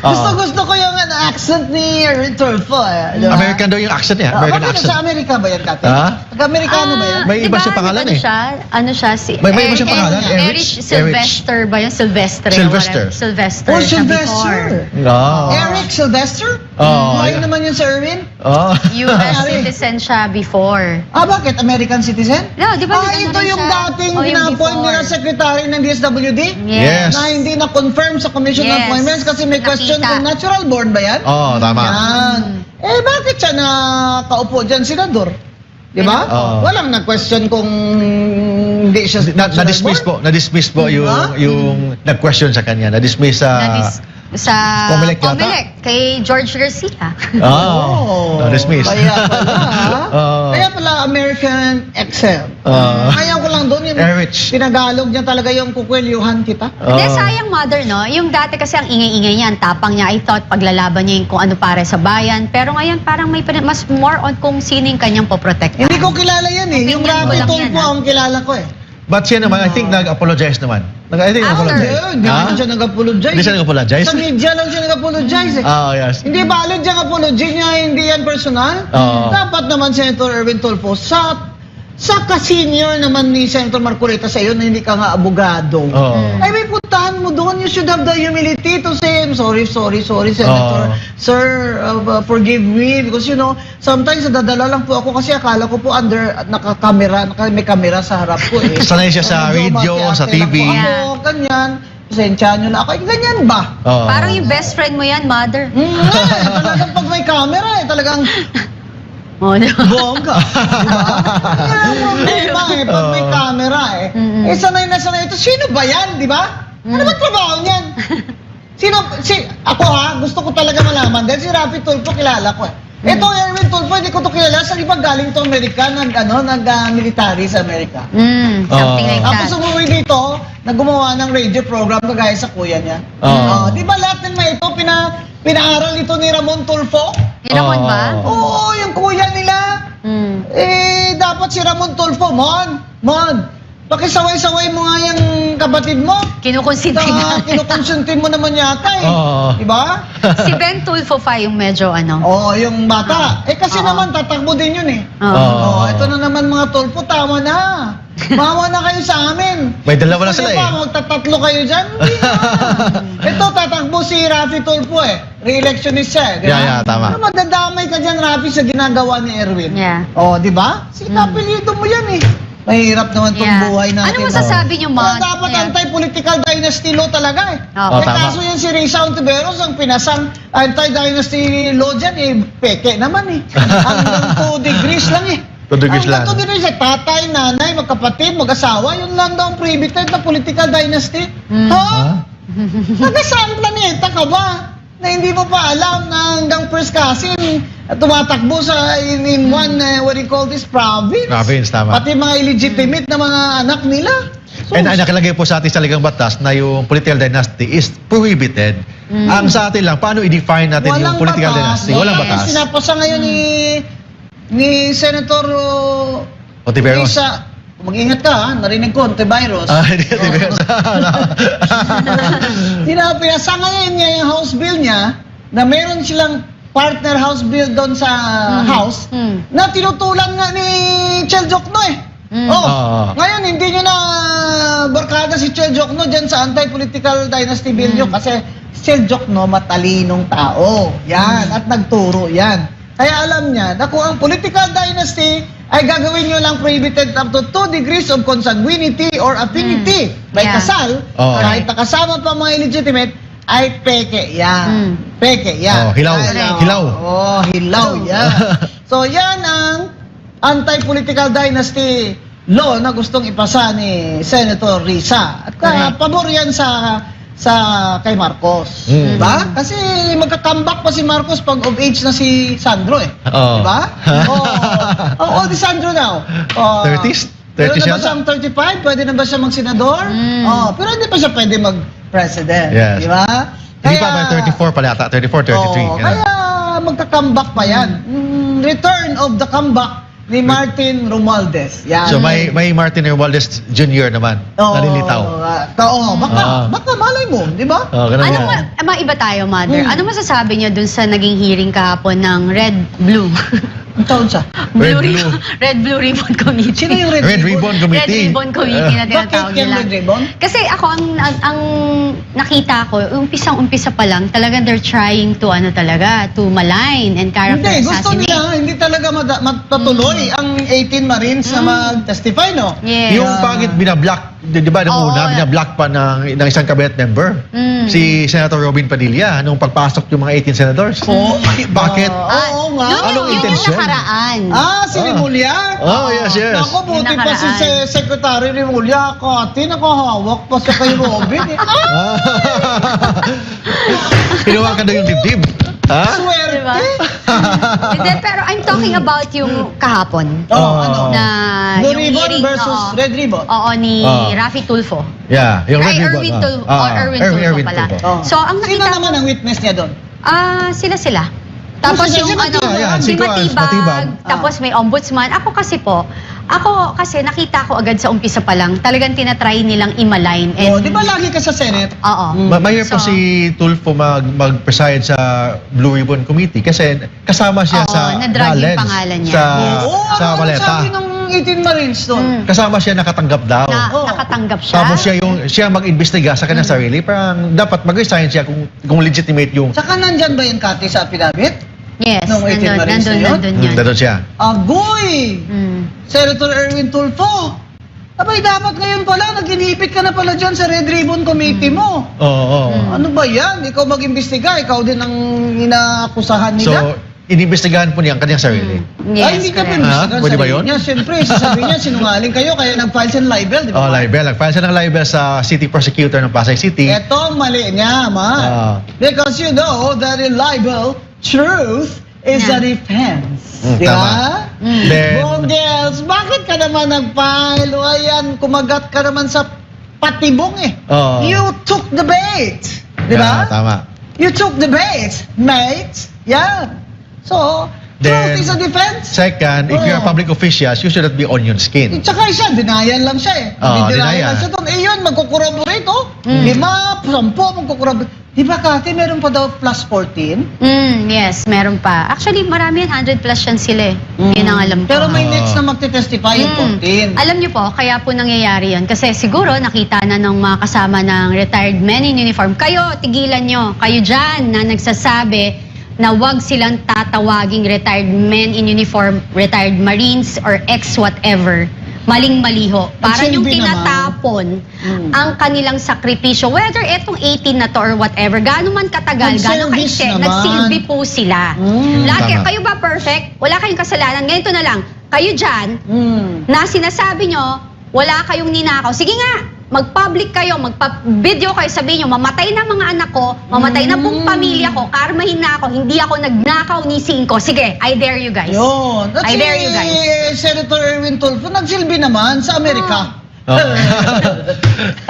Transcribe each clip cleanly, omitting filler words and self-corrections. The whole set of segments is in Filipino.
Gusto ko yung accent ni Tulfo. Diba? American daw yung accent niya. American accent. Sa Amerika ba yan, Kate? Ha? Taga-Amerikano ba yan? May iba siyang pangalan eh. Ano siya? Si May iba siyang pangalan? Erich Sylvester ba yun? Sylvester. Sylvester. Sylvester. Oh, siya Sylvester. before. Eric Sylvester? Yeah. naman yun sa Erwin? US citizen siya before. Bakit? American citizen? No, di ba? Ito yung dating yung pina-appoint nila before. secretary ng DSWD? Yes. Na hindi na-confirm sa Commission on Yes. Appointments kasi may question Nakita. kung natural born ba yan? Tama. Yan. Bakit siya nakaupo dyan, senador? Di ba? Walang nag-question kung hindi siya Na-dismiss po. Na-dismiss po yung nag-question sa kanya. Na-dismiss sa Comelec yata? Comelec, kay George Garcia. Na-dismiss. Kaya pala, kaya pala American Excel. Kaya ko lang doon yung Erich. tinagalog niya talaga yung kukwelyuhan kita. Hindi, sayang mother, no? Yung dati kasi ang ingay-ingay niya, ang tapang niya, I thought paglalaban niya yung kung ano para sa bayan. Pero ngayon parang may mas more on kung sino yung kanyang poprotekta. Hindi ko kilala yan eh. Yung Opinion ko Rafi lang Tulfo yan, ang kilala ko eh. But siya naman, I think nag-apologize naman. I think nag-apologize. Hindi naman siya nag-apologize. Hindi siya nag-apologize? Sa media lang siya nag-apologize eh. Yes. Hindi valid yung apology niya, hindi yan personal. Dapat naman Senator Erwin Tulfo, sa ka-senior naman ni Senator Marcolita sa iyo na hindi ka nga abogado. Ay may puntahan mo doon. You should have the humility to say, sorry, Senator. Sir, forgive me. Because you know, sometimes nadadala lang po ako kasi akala ko po naka-camera, may camera sa harap ko eh. Sanay siya sa radio, sa TV. Ako, ganyan. Pasensya nyo na ako. Ganyan ba? Parang yung best friend mo yan, mother. Talagang pag may camera eh, talagang bongga. Pag may camera eh. Sanay na sanay ito. Sino ba yan, di ba? Ano ba trabaho niyan? Ako gusto ko talaga malaman. Dahil si Rafi Tulfo kilala ko eh. Ito, Erwin Tulfo, hindi ko to kilala. Sa ibang galing to Amerika, nag-military sa Amerika. Something like that. Tapos umuwi dito, naggumawa ng radio program kagaya sa kuya niya. Di ba lahat ng mga ito, pinaaral ito ni Ramon Tulfo? Ramon ba? Oo, yung kuya nila. Dapat si Ramon Tulfo, Mon, pakisaway-saway mo nga yung kapatid mo. Kinukonsinti na. Kinukonsinti mo naman yata eh. Di ba? Si Ben Tulfo pa yung medyo yung bata. Kasi naman tatakbo din yun eh. Ito na naman mga Tulfo, tama na. Mawa na kayo sa amin. May dalawa na sila eh. Magtatatlo kayo dyan? Hindi na. Ito, tatakbo si Rafi Tulfo eh. Re-electionist siya eh. Tama. Madadamay ka dyan, Rafi, sa ginagawa ni Erwin. Di ba? Kapilido mo yan eh. Mahirap naman itong buhay natin. Ano masasabi niyo, Ma? Dapat anti-political dynasty law talaga eh. Kaso yan si Risa Ontiveros, ang pinasang anti-dynasty law dyan peke naman eh. Hanggang 2 degrees lang eh. 2 degrees lang. Hanggang 2 degrees eh. Tatay, nanay, magkapatid, mag-asawa, yun lang daw ang prohibited na political dynasty. Nagkasaan planeta ka ba? Na hindi mo pa alam na hanggang first cousin tumatakbo sa in one, what do you call this, province. Tama. Pati mga illegitimate na mga anak nila. And nakalagay po sa ating saligang batas na yung political dynasty is prohibited. Ang sa atin lang, paano i-define natin yung political dynasty? Walang batas. Sinapasa ngayon ni Senator Ontiveros. Risa. Mag-ingat ka narinig ko, Ontiveros. Ontiveros. Pinasa ngayon niya yung house bill niya na meron silang partner house bill doon sa house na tinutulan nga ni Chel Jokno eh. Ngayon hindi nyo na barkada si Chel Jokno dyan sa anti-political dynasty bill nyo kasi Chel Jokno matalinong tao. Yan, at nagturo yan. Kaya alam niya na kung ang political dynasty ay gagawin nyo lang prohibited up to 2 degrees of consanguinity or affinity by kasal, kahit nakasama pa mga illegitimate, ay peke yan. Peke yan. Hilaw. Hilaw yan. So yan ang anti-political dynasty law na gustong ipasa ni Senator Risa. At pabor yan sa kay Marcos. Diba? Kasi magka-comeback pa si Marcos pag of age na si Sandro eh. Diba? Di Sandro now. 30s? 30 Pero na siya? ba siyang 35? Pwede na ba siya mag-senador? Pero hindi pa siya pwede mag-president. Yes. Diba? Hindi pa, 34 pala yata. 34, 33. Kaya magka-comeback pa yan. Return of the comeback ni Martin Romualdez. Yan. So may Martin Romualdez Jr. naman, nalilitaw. Baka malay mo, di ba? Ganun Ano yan. maiba tayo, Mother? Ano masasabi niyo dun sa naging hearing kahapon ng Red Blue? Ang taon siya. Red Blue Ribbon Committee. Sino yung Red Ribbon Red Committee. Ribbon Committee na tinatawag Bakit yung nila. Red Ribbon? Kasi ako, ang nakita ko, umpisang-umpisa pa lang, talagang they're trying to, to malign and character Hindi, gusto assassinate. nila, hindi talaga magpatuloy ang 18 Marines na mag-testify, no? Yes. Yung pangit binablock, di ba nung Oo. una, binablock pa ng isang cabinet member, si Senator Robin Padilla, nung pagpasok yung mga 18 senators. Bakit? Oo nga. Anong Yun yung intensyon? nakaraan. Si Rimulya? Oh, yes. Ako, buti Yung pa si nakaraan. Secretary Rimulya. Kati, nakahawak pa siya kay Robin. Kinuha ka na yung dibdib. Ha? Swerte. Diba? Hindi, pero I'm talking about yung kahapon. Ano? Na Blue yung Ribbon hearing, versus Red Ribbon. Oo, ni Oo. Raffy Tulfo. Yeah, yung Red Ay, Ribbon. Erwin Tulfo. Erwin Tulfo pala. Oh. So, ang Sino nakita naman ang witness niya doon? sila. Tapos Sila, yung sila, yan, si si Tuan, Matibag, Matibag. tapos may ombudsman. Ako kasi nakita ko agad sa umpisa pa lang, talagang tinatry nilang i-malign. Di ba lagi ka sa Senate? Oo. Mahirap po So, si Tulfo mag-preside sa Blue Ribbon Committee kasi kasama siya Oo, sa na-drag yung Nalens, pangalan niya. sa, Yes. sa ano Maleta. sabi ng 18 Marines doon? Kasama siya nakatanggap daw. nakatanggap siya. Tapos siya mag-imbestiga sa kanyang sarili, parang dapat mag-resign siya kung legitimate yung Saka nandyan ba yung Kati sa affidavit? Yes, Nung 18 Marines na yun? nandun yun. Dadon siya. Agoy! Mm. Senator Erwin Tulfo! Abay, dapat ngayon pala, nag-inipit ka na pala dyan sa Red Ribbon Committee mo. Oo. Ano ba yan? Ikaw mag-imbestiga, ikaw din ang inaakusahan So, nila. inimbestigahan po niya ang kanyang sarili. Yes, Ay, hindi ka correct. pinibestigahan Pwede ba sarili yun? niya. Siyempre, sasabihin niya, sinungaling kayo, kaya nag-file siya ng libel, di ba? Oh, libel. Nag-file siya ng libel sa city prosecutor ng Pasay City. Ito ang mali niya, ma. Because you know that in libel, truth is a defense. Di ba? Then, Bongels, bakit ka naman nag-file? O ayan, kumagat ka naman sa patibong eh. Oo. You took the bait. Di ba? Tama. You took the bait, mate. Yan. So, Then, truth is a defense. Second, if you're a Oo. public official, you should not be onion skin. Tsaka siya, denial lang siya eh. Oo, Denial denial. lang siya doon. Eh yun, magkukorroborate oh. 5, 10, magkukorroborate. Di ba Kati, meron pa daw plus 14? Yes, meron pa. Actually, marami yan, 100 plus yan sila eh. Yun ang alam ko. Pero may next na magte-testify yung 14. Alam niyo po, kaya po nangyayari yun. Kasi siguro nakita na ng mga kasama ng retired men in uniform. Kayo, tigilan nyo. Kayo dyan na nagsasabi na wag silang tatawaging retired men in uniform, retired Marines, or ex-whatever. Maling-maliho. Para yung Nagsilbi naman. tinatapon ang kanilang sakripisyo. Whether etong 18 na to or whatever, gaano man katagal, gaano Nagservice kaiste, naman. nagsilbi po sila. Tama. Lagi, kayo ba perfect? Wala kayong kasalanan. Ganito na lang, kayo dyan, na sinasabi nyo, wala kayong ninakaw. Sige nga, mag-public kayo, magpa-video kayo, sabihin nyo, mamatay na mga anak ko, mamatay na buong pamilya ko, karmahin na ako, hindi ako nagnakaw ni Cinco. Sige, I dare you guys. Yun. At I dare you guys. Senator Erwin Tulfo, nagsilbi naman sa Amerika.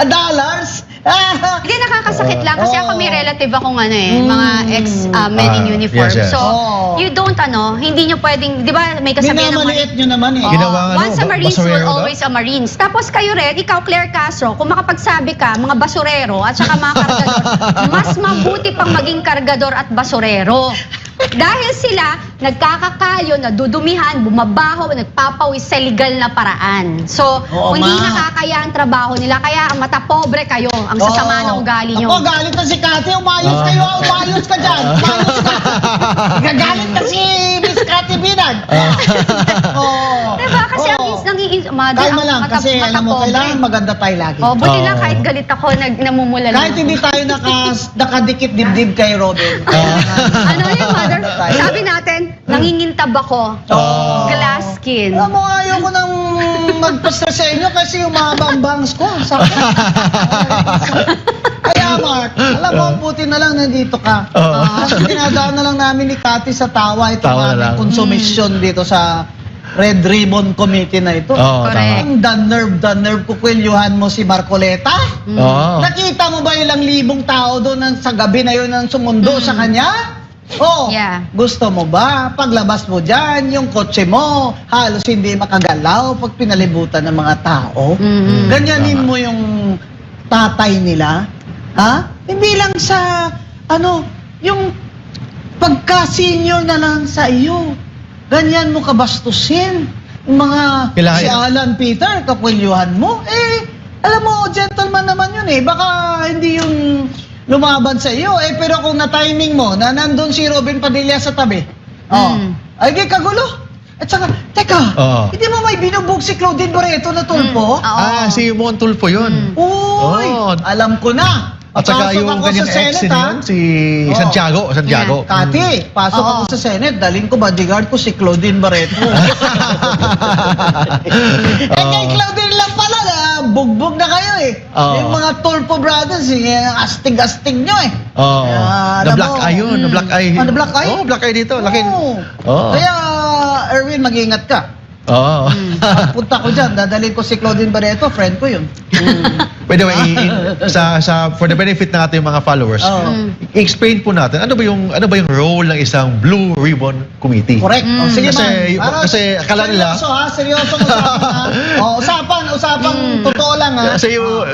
Dollars. Hindi, nakakasakit lang kasi ako may relative akong mga ex-men in uniform. Yes, yes. So, Oh. you don't hindi nyo pwedeng, di ba, may kasabihan ng Minamaliit nyo naman eh. Ginawa nga, Once a Marines basurero will daw? always a Marines. Tapos kayo rin, ikaw Claire Castro, kung makapagsabi ka, mga basurero at saka mga kargador, mas mabuti pang maging kargador at basurero. Dahil sila, nagkakakayo, nadudumihan, bumabaho, nagpapawis sa legal na paraan. So, Oo, kung hindi ma. nakakaya ang trabaho nila, kaya mata pobre kayo, ang sasama ng ugali nyo. Ako, galit na si Kati. Umayos kayo. Umayos ka dyan. Umayos ka. Gagalit na si Miss Kati Binag. Diba? Kasi ang Kalma lang. Kasi alam mo, kailangan maganda tayo lagi. Buti lang kahit galit ako, namumula lang. Kahit hindi tayo nakadikit dibdib kay Robin. Ano yun, mother? Sabi natin, nangingintab ako. Glass skin. Alam mo, ayaw ko nang magpa-stress sa inyo kasi yung mga bangs ko. Sakit. Kaya Mark, alam mo, buti na lang nandito ka. Kasi dinadaan na lang namin ni Kati sa tawa itong Tawa na lang. aming konsumisyon dito sa Red Ribbon Committee na ito. Correct. Ang the nerve kukwelyuhan mo si Marcoleta. Oo. Nakita mo ba ilang libong tao doon sa gabi na yun ang sumundo sa kanya? Oh, Yeah. gusto mo ba? Paglabas mo dyan, yung kotse mo, halos hindi makagalaw pag pinalibutan ng mga tao. Mhm. Ganyanin mo yung tatay nila. Ha? Hindi lang sa, yung pagka-senior na lang sa iyo. Ganyan mo kabastusin. Yung mga Kailangan- si Alan Peter, kapwilyuhan mo, alam mo, gentleman naman yun baka hindi yung lumaban sa iyo. Pero kung na-timing mo, na nandun si Robin Padilla sa tabi, ay di kagulo. At saka, teka, hindi mo may binubog si Claudine Barreto na tulpo? Oo. Si Mon Tulfo yun. Uy, Oo. alam ko na. At saka Pasok yung ako kanyang sa ex Senate, yun, si Santiago. Kati, pasok Oo. ako sa Senate, daling ko bodyguard ko si Claudine Barreto. Kay Claudine lang pala, bugbog na kayo Oo. Yung mga Tulfo brothers, astig-astig nyo Oo. Alam Na-black mo. eye yun. Na-black eye. Na-black eye? Oo, black eye dito. Laki. Oo. Oo. Kaya, Erwin, mag-ingat ka. Oo. Pagpunta ko dyan, dadalhin ko si Claudine Barreto, friend ko yun. By the way, for the benefit ng ating mga followers, Oo. explain po natin ano ba yung role ng isang Blue Ribbon Committee? Correct. Sige, Kasi- ma'am. kasi akala nila- Seryoso usapan ha. Usapan, totoo lang ha.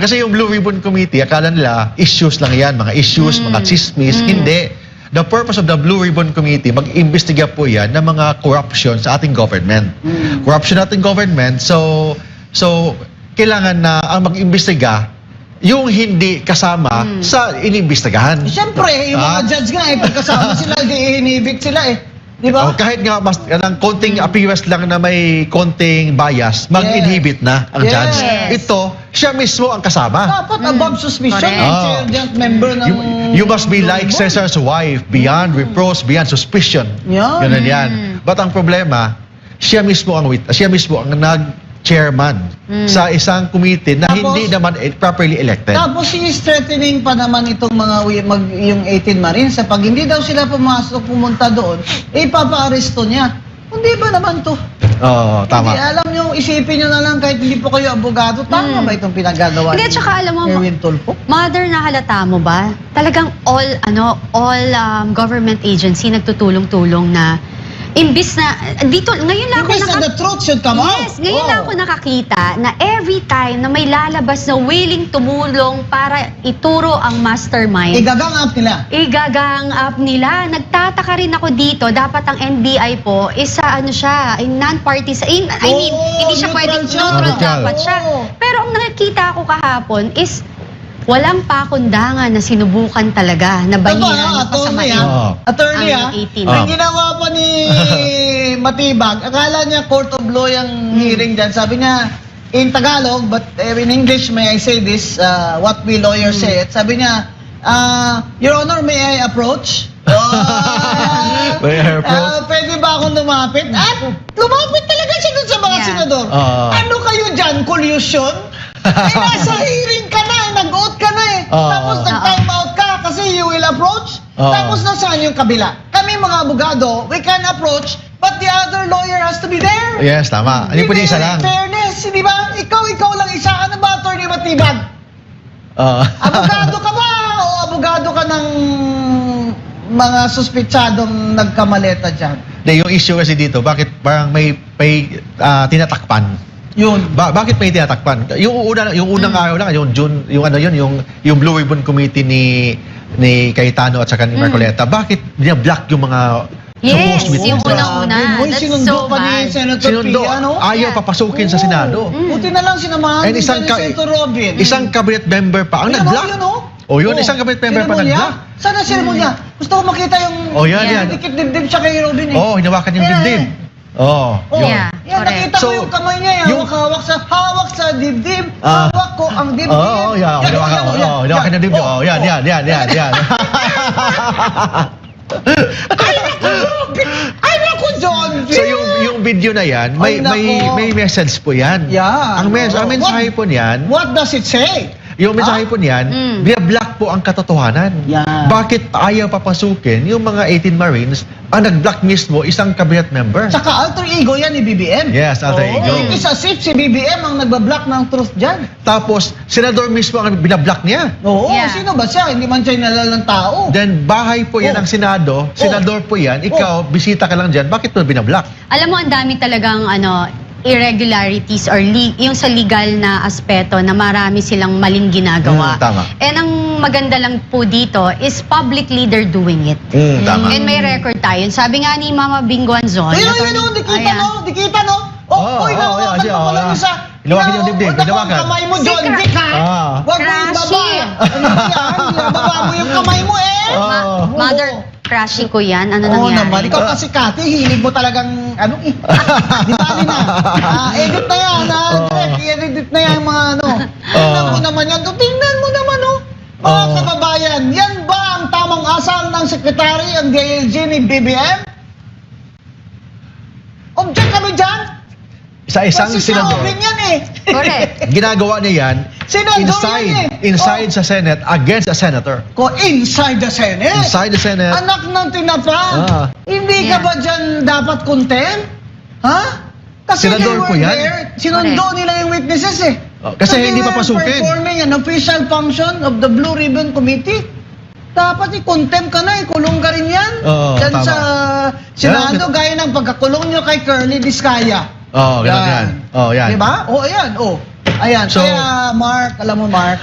Kasi yung Blue Ribbon Committee, akala nila issues lang yan, mga issues, mga chismis. Hindi. The purpose of the Blue Ribbon Committee, mag-imbestiga po yan ng mga corruption sa ating government. Corruption sa ating government, so kailangan na ang mag-imbestiga yung hindi kasama sa inimbestigahan. Siyempre, yung mga judge nga pagkasama sila, inibig sila Di ba? O, kahit nga mas ng konting appearance lang na may konting bias, mag-inhibit na ang Yes. judge. Ito, siya mismo ang kasama. Dapat above suspicion Correct. sergeant member ng... You must be like Caesar's wife, beyond reproach, beyond suspicion. Yan. Ganun yan. But ang problema, siya mismo ang nag-chairman sa isang committee na Tapos- hindi naman properly elected. Tapos i-strengthening pa naman itong yung 18 Marines sa pag hindi daw sila pumunta doon, ipapa-aresto niya. Hindi ba naman to? Oo, tama. Hindi, alam nyo, isipin nyo na lang kahit hindi po kayo abogado, tama ba itong pinagagawa Hindi, tsaka alam mo, Erwin Tulfo? Mother, na halata mo ba? Talagang all government agency nagtutulong-tulong na imbis na dito ngayon lang ako Imbes na the truth should come out. Yes, ngayon lang ako nakakita na every time na may lalabas na willing tumulong para ituro ang mastermind, Igagang up nila. igagang up nila. Nagtataka rin ako dito, dapat ang NBI po is siya, non-party hindi siya neutral pwedeng siya. neutral Neutral. dapat siya. Oo. Pero ang nakikita ko kahapon is walang pakundangan na sinubukan talaga na banira ng kasamain. Attorney Ang 18. ang ginawa pa ni Matibag, akala niya court of law yung hearing dyan. Sabi niya, in Tagalog, but in English, may I say this, what we lawyers say it. Sabi niya, Your Honor, may I approach? May I approach? Pwede ba akong lumapit? At lumapit talaga siya dun sa mga Yeah. senador. Ano kayo dyan? Collusion? Nasa hearing ka na, nag-out ka na Tapos nag-time out ka kasi you will approach. Tapos nasaan yung kabila? Kami mga abogado, we can approach, but the other lawyer has to be there. Yes, tama. Hindi pwede isa lang. Fairness, di ba? Ikaw lang isa. Ano ba, Attorney Matibag? Abogado ka ba? O abogado ka ng mga suspitsadong nagkamaleta dyan? Yung issue kasi dito, bakit parang may tinatakpan? Yun. Bakit may tinatakpan? Yung unang araw lang, yung June, yung Blue Ribbon Committee ni Cayetano at saka ni Marcoleta, bakit niya-block yung mga Yes, supposed yung witnesses? una-una. Uy, That's sinundo so pa ni bad. Senator Sinundo, Pia, no? ayaw Yeah. papasukin sa Senado. Buti na lang sinamahan And din isang siya ni Senator Robin. Isang cabinet member pa ang Yun, nag-block. yun, oh. O yun, isang cabinet member pa Seremolya? nag-block. Sana seremolya. Gusto ko makita yung Yan. dikit dibdib siya kay Robin Oo, hinawakan yung dibdib. Oh, Yun. Yeah. Yan, Correct. nakita ko So, yung kamay niya, hawak sa dibdib, hawak ko ang dibdib. Oo, yan. Hinawakan yung dibdib. Oh, yan. Ay, naku, John! So yung video na yan, may Ay, nako. message po yan. Yeah. Ang mensahe po niyan, What does it say? Yung mensahe po niyan, binablock po ang katotohanan. Yeah. Bakit ayaw papasukin yung mga 18 Marines ang nag-block mismo isang cabinet member? Tsaka alter ego yan ni BBM. Yes, alter ego. It is as if si BBM ang nagbablock ng truth dyan. Tapos, senador mismo ang binablock niya. Oo, Yeah. sino ba siya? Hindi man siya nilalang tao. Then, bahay po yan Oh. ng Senado, senador po yan, ikaw, bisita ka lang dyan, bakit mo binablock? Alam mo, ang dami talagang irregularities or yung sa legal na aspeto na marami silang maling ginagawa. Tama. And ang maganda lang po dito is publicly they're doing it. Tama. And may record tayo. Sabi nga ni Mama Bingo Anzon. Ayun, di kita Ayan. no? Di kita no? Oh, uy, yan, siya, nawakan mo isa. Hilawakan yung dibdib, Huwag hilawakan. ang kamay mo, John Si Dick, ha? Ah. Huwag mo ibaba. Ano yan? Ibaba mo yung kamay mo, eh. Oh. Mother, crashy ko yan. Ano Oo nangyari? naman. Ikaw kasi, Kati, hilig mo talagang, ano eh. Di bali na. Edit na yan, ha? Direct, i-edit na yan, mga ano. Tingnan mo naman yan. Tingnan mo naman, oh. Mga kababayan, yan ba ang tamang asal ng sekretary ang DILG ni BBM? Object kami dyan. Sa isang Kasi senador, sa yan eh. Correct. ginagawa niya yan Senador yan inside sa Senate against a senator. Ko inside the Senate. Inside the Senate. Anak ng tinapa. Ah. Hindi ka Yeah. ba dyan dapat content? Ha? Kasi Senador they were po yan. there. Sinundo nila yung witnesses eh. Oh, kasi So they hindi were papasukin. performing an official function of the Blue Ribbon Committee. Dapat i-contempt ka na, ikulong ka rin yan. Oo, Dyan tama. sa Senado, gaya ng pagkakulong nyo kay Curly Vizcaya. Oh, ganun yan. Oh, yan. Diba? Oh, ayan. Oh. Ayan. So- Kaya, Mark, alam mo, Mark,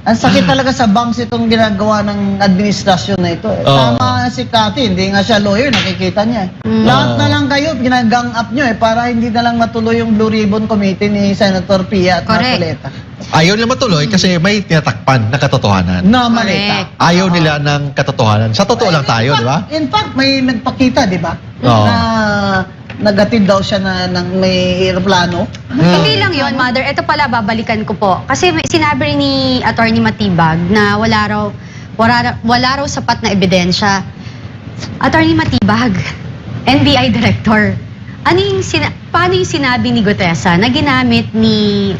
ang sakit talaga sa banks itong ginagawa ng administrasyon na ito. Tama si Cathy, hindi nga siya lawyer, nakikita niya. Lahat na lang kayo, ginagang up nyo para hindi na lang matuloy yung Blue Ribbon Committee ni Senator Pia at Correct. Marcoleta. Ayaw nila matuloy kasi may tinatakpan na katotohanan. Na maleta. Ayaw nila ng katotohanan. Sa totoo lang tayo, di ba? In fact, may nagpakita, di ba? Oo. Na nagatid daw siya ng may aeroplano. Hindi lang yon, Mother. Ito pala, babalikan ko po. Kasi sinabi rin ni Attorney Matibag na wala raw sapat na ebidensya. Attorney Matibag, NBI Director, paano yung sinabi ni Gutesa na ginamit ni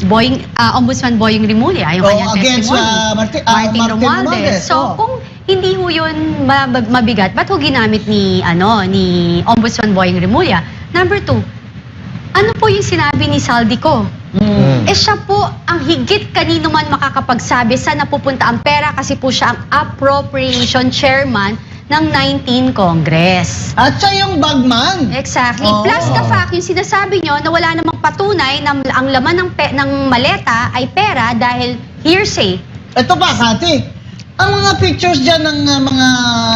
Ombudsman Boying Rimulya, yung kanyang against testimony? Martin Romualdez. Romualdez. So, kung hindi ho yun mabigat, ba't ho ginamit ni Ombudsman Boying Rimulya? Number 2, ano po yung sinabi ni Saldico? Eh siya po ang higit kanino man makakapagsabi saan napupunta ang pera kasi po siya ang appropriation chairman ng 19 Congress. At siya yung bagman. Exactly. Oo. Plus the fact, yung sinasabi nyo na wala namang patunay na ang laman ng maleta ay pera dahil hearsay. Ito pa, Kati. Ang mga pictures dyan ng mga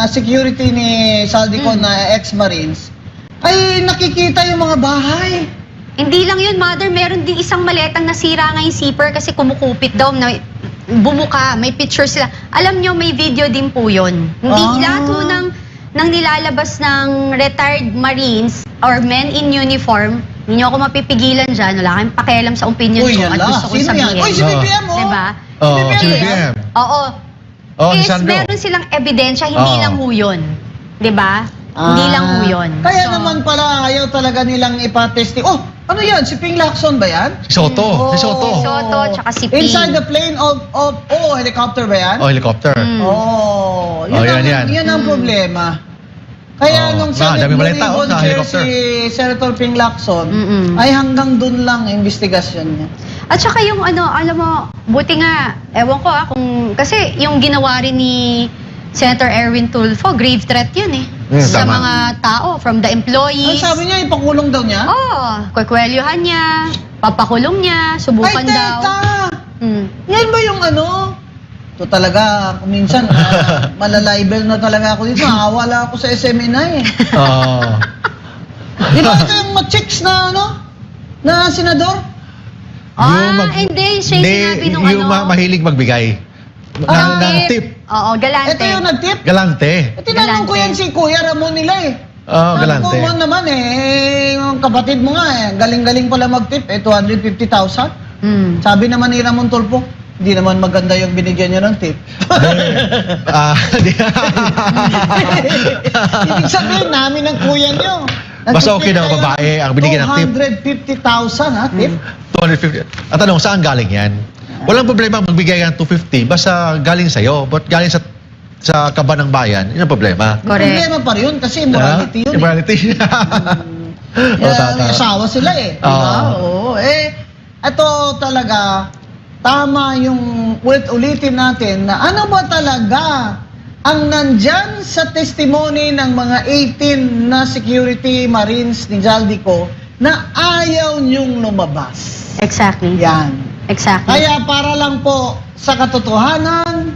security ni Saldico na ex-Marines, ay nakikita yung mga bahay. Hindi lang yun, Mother. Meron din isang maletang nasira nga yung zipper kasi kumukupit daw na bumuka. May picture sila. Alam nyo, may video din po yun. Hindi lahat po ng nilalabas ng retired Marines or men in uniform, hindi nyo ako mapipigilan dyan. Wala kayong pakialam sa opinion Uy, ko at yala. gusto ko Sino yan? sabihin. Uy, si BBM, oh. Diba? Oh, Si si BBM. BBM. Oo. Oh, si Is Sandro. meron silang ebidensya, hindi Oo. lang ho yun. Diba? Hindi lang ho yun. Kaya So, naman pala ayaw talaga nilang ipatesti. Oh, ano yan? Si Ping Lacson ba yan? Si Soto. Si Soto. Si Soto, tsaka si Ping. Inside the plane of helicopter ba yan? Oh, helicopter. Oh, Oh, yan. Yun ang problema. Kaya nung dami Senate Blue balita, Ribbon sa Chair helicopter. si Senator Ping Lacson, Mm-mm. ay hanggang dun lang ang investigasyon niya. At saka yung alam mo, buti nga, ewan ko kung, kasi yung ginawa rin ni Senator Erwin Tulfo, grave threat yun eh. Sa tama. mga tao, from the Ang employees. sabi niya, ipakulong daw niya? Kwekwelyuhan niya, papakulong niya, subukan Ay, daw. teka! Hmm. Yan ba yung ano? Ito talaga, kung minsan, malalibel na talaga ako dito. Nakawala ako sa SMNI eh. Oh. Di ba ito yung chicks na ano? Na senador? Hindi, siya yung sinabi nung yung mahilig magbigay. ng tip. Oo, galante. Ito yung nag-tip? Galante. Tinanong ko yan si Kuya Ramon nila eh. Oh, Sabi galante. ko mo naman yung kapatid mo nga galing-galing pala mag-tip 250,000. Sabi naman ni Ramon Tulfo, hindi naman maganda yung binigyan niya ng tip. Ibig sabihin namin ng kuya niyo. Basta okay daw, babae ang binigyan ng tip. 250,000 ha, tip? 250. Ang tanong, saan galing yan? Walang problema magbigay ka ng 250 basta galing sa'yo. But galing sa kaba ng bayan, yun ang problema. Correct. Problema pa rin yun kasi morality yun. Immorality. May asawa sila eh. Diba? Oo. Ito talaga, tama yung ulit-ulitin natin na ano ba talaga ang nandyan sa testimony ng mga 18 na security marines ni Jaldico na ayaw niyong lumabas. Exactly. Yan. Exactly. Kaya para lang po sa katotohanan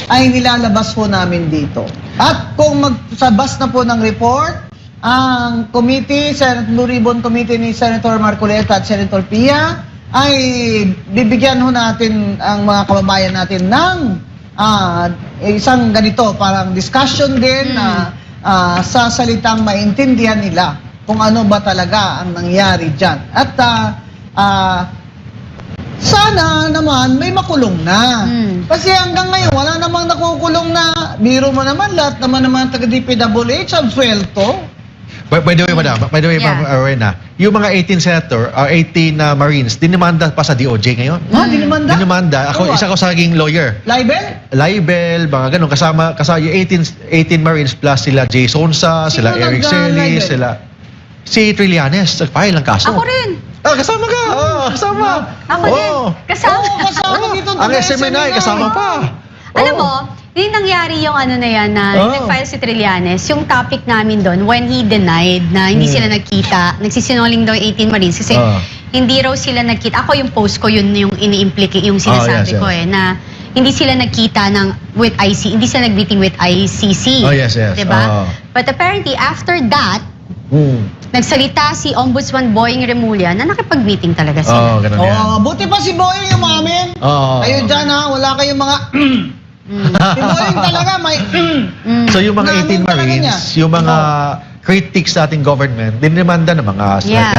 ay nilalabas po namin dito. At kung magsabas na po ng report, ang committee, Senate Blue Ribbon Committee ni Senator Marcoleta at Senator Pia, ay bibigyan ho natin ang mga kababayan natin ng isang ganito, parang discussion din na sa salitang maintindihan nila kung ano ba talaga ang nangyari dyan. At sana naman may makulong na. Kasi hanggang ngayon, wala namang nakukulong na. Biro mo naman, lahat naman taga-DPWH ang sweldo. By the way, madam, Ma'am Rowena, yung mga 18 senator, 18 Marines, dinimanda pa sa DOJ ngayon. Dinimanda? Dinimanda. Isa ko sa naging lawyer. Libel? Mga ganun. Kasama yung 18 Marines plus sila Jay Sonsa, sila Sino Eric nag-libel? Celis, si Trillanes, nagfile ng kaso. Ako rin. Kasama ka! Kasama! Ako din. Kasama. Kasama dito. Ang SMNI, kasama pa. Alam mo, yung nangyari yung ano na yan na nag-file si Trillanes, yung topic namin doon, when he denied na hindi sila nagkita, nagsisinungaling daw yung 18 Marines kasi hindi raw sila nagkita. Ako yung post ko, yun yung ini-implicate, yung sinasabi ko na hindi sila nagkita with IC, hindi sila nag-meeting with ICC. Oh, yes. Diba? But apparently, after that, nagsalita si Ombudsman Boying Remulla na nakipag-meeting talaga sila. Ganun yan. Buti pa si Boying yung umamin. Kayo dyan ha, wala kayong mga si Boying talaga may So yung mga 18 Namin talaga Marines, niya. yung mga critics sa ating government, dinimanda ng mga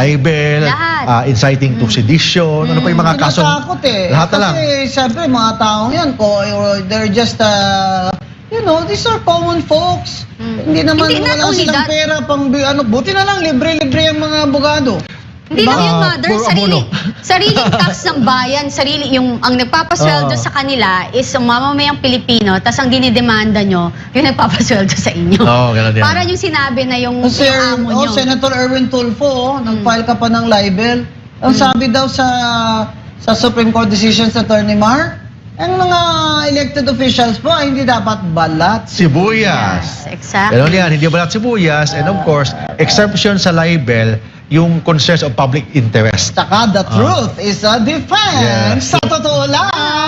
libel, Lahat. inciting to sedition, ano pa yung mga kaso. Tinatakot eh. Lahat na lang. Kasi siyempre mga taong yan, they're just these are common folks. Hindi naman Hindi, not wala only silang that. pera buti na lang libre-libre ang mga abogado. Hindi lang yun, Mother. puro abono. Sariling tax ng bayan, ang nagpapasweldo sa kanila is ang mamamayang Pilipino, tas ang dinidemanda nyo, yung nagpapasweldo sa inyo. Ganun yan. Para yung sinabi na yung amo nyo. Senator Erwin Tulfo, nag-file ka pa ng libel. Ang sabi daw sa Supreme Court decisions sa Attorney Mar, ang mga elected officials po ay hindi dapat balat. Sibuyas. Yes, exactly. Ganun yan, hindi balat sibuyas. And of course, exemption sa libel, yung concerns of public interest. Saka the truth is a defense. Sa totoo lang.